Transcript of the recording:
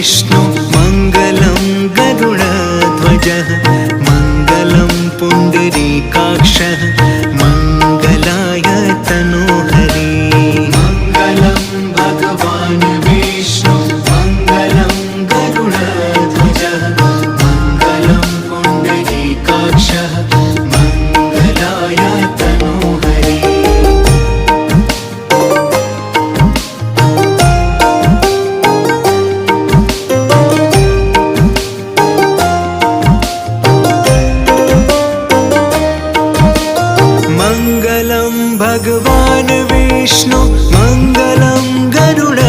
विष्णु मङ्गलं गरुडध्वजः मङ्गलं पुण्डरीकाक्षः मङ्गलाय तनोहरि मङ्गलं भगवान् विष्णु मङ्गलं गरुडध्वजः मङ्गलं पुण्डरीकाक्षः मङ्गलाय तनोहरि मङ्गलं भगवान् विष्णु मङ्गलं गरुड